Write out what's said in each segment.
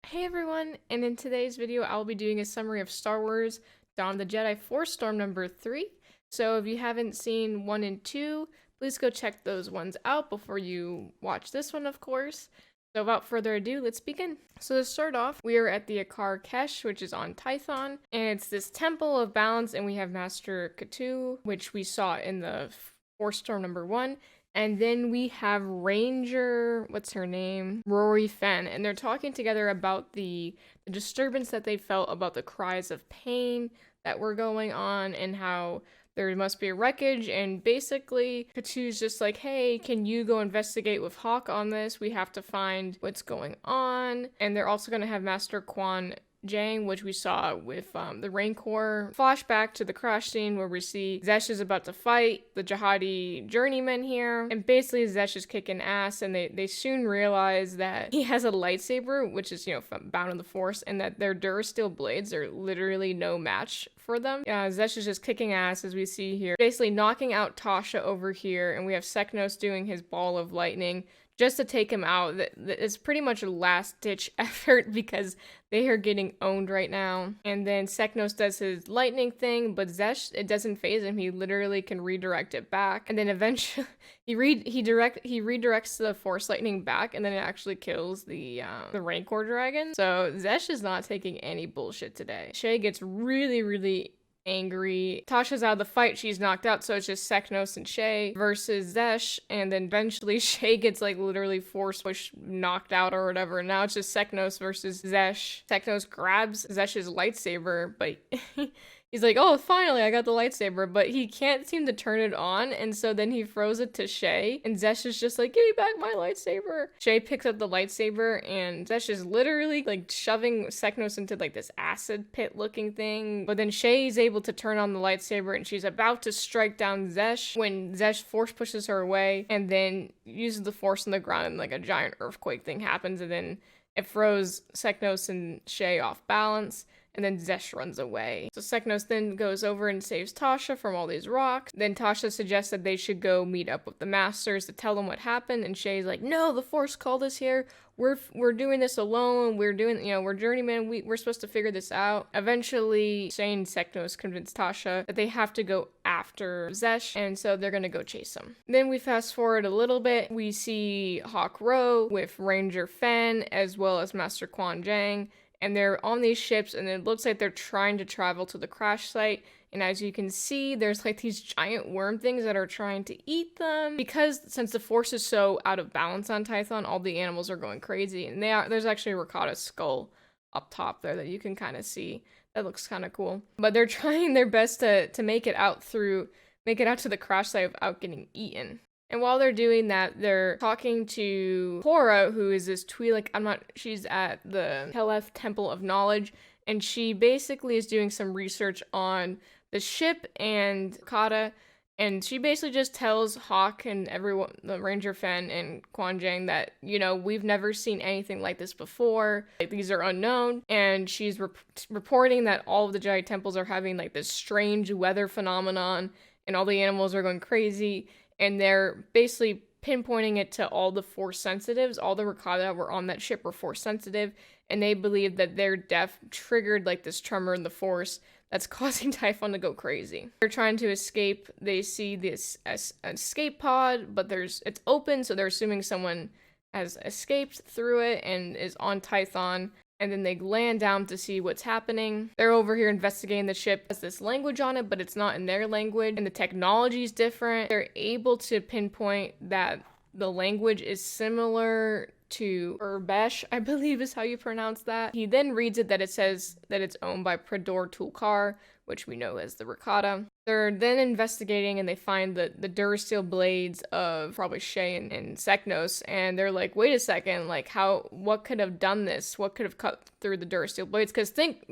Hey everyone, and in today's video I'll be doing a summary of Star Wars Dawn of the Jedi Force Storm number 3. So if you haven't seen 1 and 2, please go check those ones out before you watch this one, of course. So without further ado, let's begin. So to start off, we are at the Akar Kesh, which is on Tython, and it's this temple of balance, and we have Master Katu, which we saw in the Force Storm number 1. And then we have Ranger, what's her name? Rory Fenn. And they're talking together about the disturbance that they felt about the cries of pain that were going on and how there must be a wreckage. And basically, Katu's just like, hey, can you go investigate with Hawk on this? We have to find what's going on. And they're also going to have Master Quan Jang, which we saw with the Rancor. Flashback to the crash scene where we see Zesh is about to fight the Jihadi journeyman here, and basically Zesh is kicking ass, and they soon realize that he has a lightsaber, which is, bound in the Force, and that their Durasteel blades are literally no match for them. Zesh is just kicking ass, as we see here, basically knocking out Tasha over here, and we have Seknos doing his ball of lightning just to take him out. It's pretty much a last-ditch effort because they are getting owned right now. And then Seknos does his lightning thing, but Zesh, it doesn't phase him. He literally can redirect it back. And then eventually, he redirects the Force lightning back, and then it actually kills the Rancor dragon. So Zesh is not taking any bullshit today. Shay gets really, really angry. Tasha's out of the fight, she's knocked out, so it's just Seknos and Shay versus Zesh, and then eventually Shay gets literally force pushed, knocked out or whatever, and now it's just Seknos versus Zesh. Seknos grabs Zesh's lightsaber, but he's like, oh, finally, I got the lightsaber, but he can't seem to turn it on, and so then he throws it to Shay, and Zesh is just like, give me back my lightsaber. Shay picks up the lightsaber, and Zesh is literally, shoving Seknos into, this acid pit-looking thing, but then Shay's able to turn on the lightsaber, and she's about to strike down Zesh when Zesh force pushes her away, and then uses the force on the ground, and, a giant earthquake thing happens, and then it throws Seknos and Shay off balance, and then Zesh runs away. So Seknos then goes over and saves Tasha from all these rocks. Then Tasha suggests that they should go meet up with the Masters to tell them what happened, and Shay's like, no, the Force called us here. We're doing this alone. We're journeymen. We're supposed to figure this out. Eventually, Shay and Seknos convince Tasha that they have to go after Zesh, and so they're gonna go chase him. Then we fast forward a little bit. We see Hawk Row with Ranger Fenn as well as Master Quan Jang, and they're on these ships, and it looks like they're trying to travel to the crash site. And as you can see, there's these giant worm things that are trying to eat them. Because since the Force is so out of balance on Tython, all the animals are going crazy. And there's actually a Rakata skull up top there that you can kind of see. That looks kind of cool. But they're trying their best to make it out to the crash site without getting eaten. And while they're doing that, they're talking to Cora, who is this Twi'lek, she's at the Keleth Temple of Knowledge, and she basically is doing some research on the ship and Kata, and she basically just tells Hawk and everyone, the Ranger Fenn and Quan Jang, that, we've never seen anything like this before. These are unknown, and she's reporting that all of the Jedi temples are having this strange weather phenomenon, and all the animals are going crazy. And they're basically pinpointing it to all the Force sensitives. All the Rakata that were on that ship were Force sensitive, and they believe that their death triggered this tremor in the Force that's causing Typhon to go crazy. They're trying to escape. They see this escape pod, but it's open, so they're assuming someone has escaped through it and is on Tython. And then they land down to see what's happening. They're over here investigating the ship. It has this language on it, but it's not in their language, and the technology is different. They're able to pinpoint that the language is similar to Urbesh, I believe is how you pronounce that. He then reads it that it says that it's owned by Prador Tulkar, which we know as the Rakata. They're then investigating, and they find the Durasteel blades of probably Shay and Seknos, and they're like, wait a second, what could have done this? What could have cut through the Durasteel blades? Because think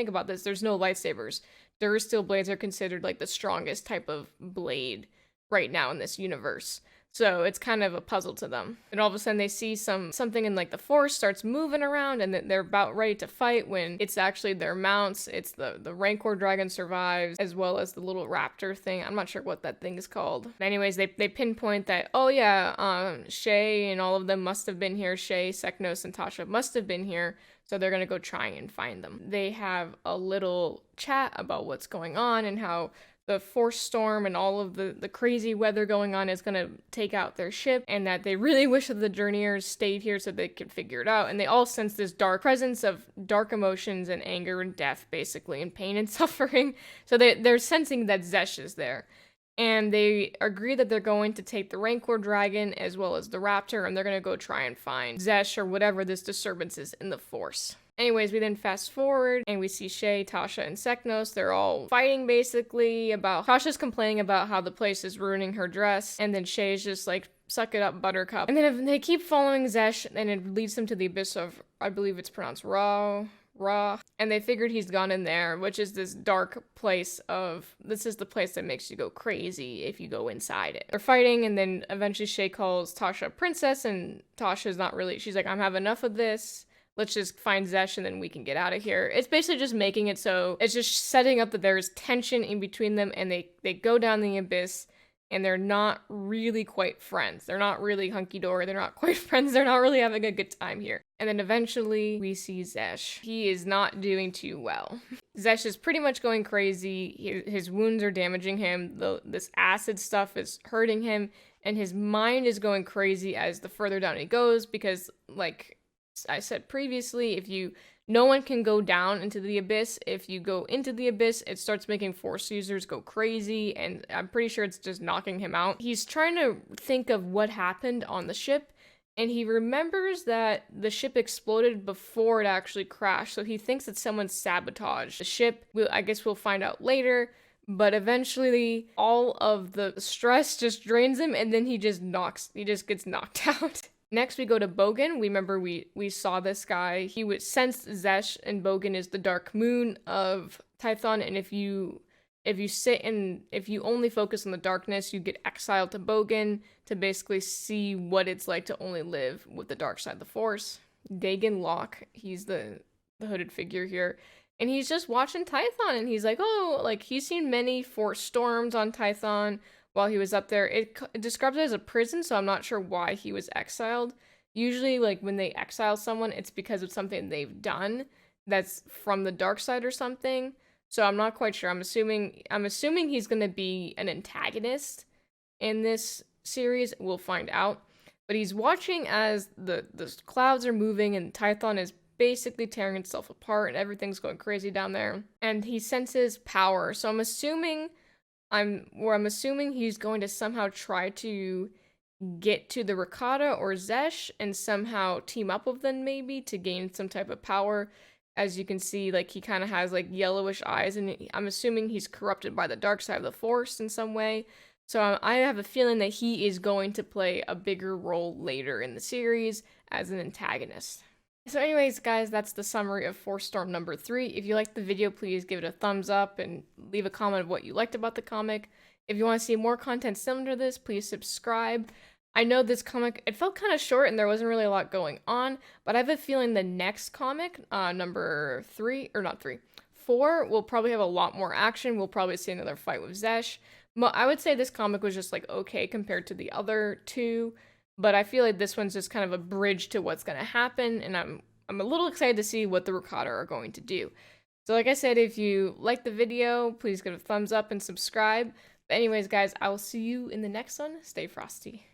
about this, there's no lightsabers. Durasteel blades are considered the strongest type of blade right now in this universe. So it's kind of a puzzle to them. And all of a sudden they see something in like the forest starts moving around, and they're about ready to fight when it's actually their mounts. It's the Rancor dragon survives, as well as the little raptor thing. I'm not sure what that thing is called. But anyways, they pinpoint that, oh yeah, Shay and all of them must have been here. Shay, Seknos, and Tasha must have been here. So they're gonna go try and find them. They have a little chat about what's going on and how the force storm and all of the crazy weather going on is going to take out their ship, and that they really wish that the journeyers stayed here so they could figure it out. And they all sense this dark presence of dark emotions and anger and death, basically, and pain and suffering. So they're sensing that Zesh is there. And they agree that they're going to take the Rancor dragon as well as the raptor, and they're going to go try and find Zesh or whatever this disturbance is in the force. Anyways, we then fast forward and we see Shay, Tasha, and Seknos. They're all fighting basically about Tasha's complaining about how the place is ruining her dress, and then Shay's just like, suck it up, buttercup. And then they keep following Zesh, and it leads them to the abyss of, I believe it's pronounced Ra, and they figured he's gone in there, which is this dark place this is the place that makes you go crazy if you go inside it. They're fighting, and then eventually Shay calls Tasha princess, and Tasha's not really, she's like, I'm having enough of this. Let's just find Zesh and then we can get out of here. It's basically just making it so it's just setting up that there's tension in between them, and they go down the abyss, and they're not really quite friends. They're not really hunky-dory. They're not quite friends. They're not really having a good time here. And then eventually we see Zesh. He is not doing too well. Zesh is pretty much going crazy. His wounds are damaging him. This acid stuff is hurting him, and his mind is going crazy as the further down he goes, because like I said previously, no one can go down into the abyss. If you go into the abyss, it starts making force users go crazy, and I'm pretty sure it's just knocking him out. He's trying to think of what happened on the ship, and he remembers that the ship exploded before it actually crashed, so he thinks that someone sabotaged the ship. I guess we'll find out later, but eventually all of the stress just drains him, and then he just gets knocked out. Next, we go to Bogan. We remember we saw this guy. He would sense Zesh, and Bogan is the dark moon of Tython, and if you only focus on the darkness, you get exiled to Bogan to basically see what it's like to only live with the dark side of the Force. Dagon Locke, he's the hooded figure here, and he's just watching Tython, and he's like, oh, like he's seen many force storms on Tython while he was up there. It describes it as a prison, so I'm not sure why he was exiled. Usually, like, when they exile someone, it's because of something they've done that's from the dark side or something. So I'm not quite sure. I'm assuming he's going to be an antagonist in this series. We'll find out. But he's watching as the clouds are moving, and Tython is basically tearing itself apart, and everything's going crazy down there. And he senses power. So I'm assuming he's going to somehow try to get to the Rakata or Zesh and somehow team up with them, maybe, to gain some type of power. As you can see, like, he kind of has like yellowish eyes, and I'm assuming he's corrupted by the dark side of the Force in some way. So I have a feeling that he is going to play a bigger role later in the series as an antagonist. So anyways, guys, that's the summary of Force Storm number 3. If you liked the video, please give it a thumbs up and leave a comment of what you liked about the comic. If you want to see more content similar to this, please subscribe. I know this comic, it felt kind of short and there wasn't really a lot going on, but I have a feeling the next comic, number 4, will probably have a lot more action. We'll probably see another fight with Zesh. But I would say this comic was just like okay compared to the other two. But I feel like this one's just kind of a bridge to what's going to happen, and I'm a little excited to see what the Rakata are going to do. So like I said, if you liked the video, please give it a thumbs up and subscribe. But anyways, guys, I will see you in the next one. Stay frosty.